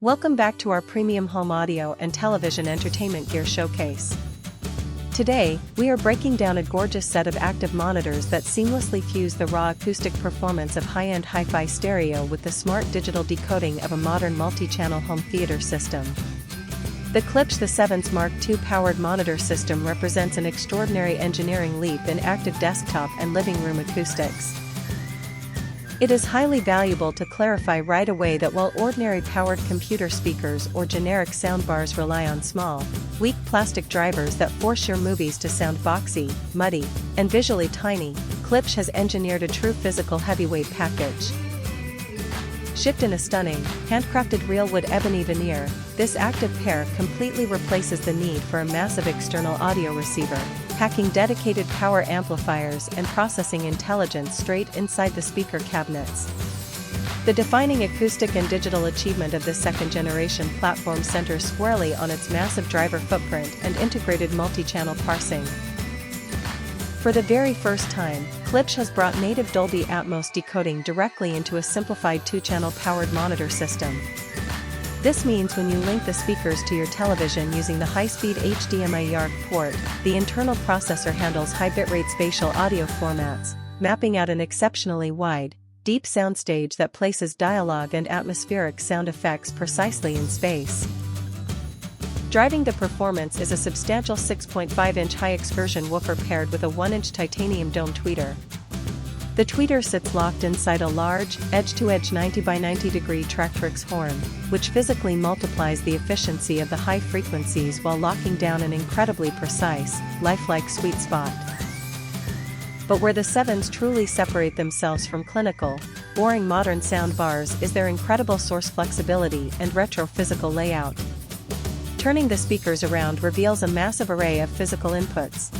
Welcome back to our premium home audio and television entertainment gear showcase. Today, we are breaking down a gorgeous set of active monitors that seamlessly fuse the raw acoustic performance of high-end hi-fi stereo with the smart digital decoding of a modern multi-channel home theater system. The Klipsch The Sevens II powered monitor system represents an extraordinary engineering leap in active desktop and living room acoustics. It is highly valuable to clarify right away that while ordinary powered computer speakers or generic soundbars rely on small, weak plastic drivers that force your movies to sound boxy, muddy, and visually tiny, Klipsch has engineered a true physical heavyweight package. Shipped in a stunning, handcrafted real-wood ebony veneer, this active pair completely replaces the need for a massive external audio receiver, packing dedicated power amplifiers and processing intelligence straight inside the speaker cabinets. The defining acoustic and digital achievement of this second-generation platform centers squarely on its massive driver footprint and integrated multi-channel parsing. For the very first time, Klipsch has brought native Dolby Atmos decoding directly into a simplified two-channel powered monitor system. This means when you link the speakers to your television using the high-speed HDMI-eARC port, the internal processor handles high bitrate spatial audio formats, mapping out an exceptionally wide, deep soundstage that places dialogue and atmospheric sound effects precisely in space. Driving the performance is a substantial 6.5-inch high-excursion woofer paired with a 1-inch titanium dome tweeter. The tweeter sits locked inside a large, edge-to-edge 90 by 90 degree Tractrix horn, which physically multiplies the efficiency of the high frequencies while locking down an incredibly precise, lifelike sweet spot. But where the Sevens truly separate themselves from clinical, boring modern sound bars is their incredible source flexibility and retro physical layout. Turning the speakers around reveals a massive array of physical inputs.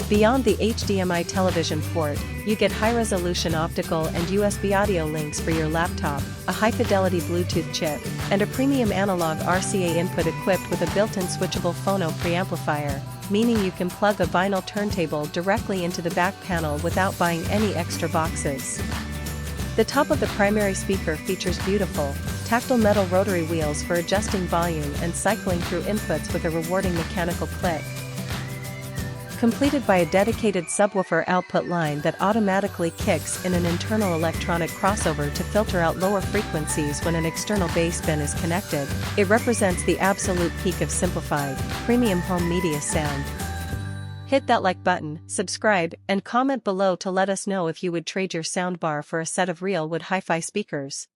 Beyond the HDMI television port, you get high-resolution optical and USB audio links for your laptop, a high-fidelity Bluetooth chip, and a premium analog RCA input equipped with a built-in switchable phono preamplifier, meaning you can plug a vinyl turntable directly into the back panel without buying any extra boxes. The top of the primary speaker features beautiful, tactile metal rotary wheels for adjusting volume and cycling through inputs with a rewarding mechanical click. Completed by a dedicated subwoofer output line that automatically kicks in an internal electronic crossover to filter out lower frequencies when an external bass bin is connected, it represents the absolute peak of simplified, premium home media sound. Hit that like button, subscribe, and comment below to let us know if you would trade your soundbar for a set of real wood hi-fi speakers.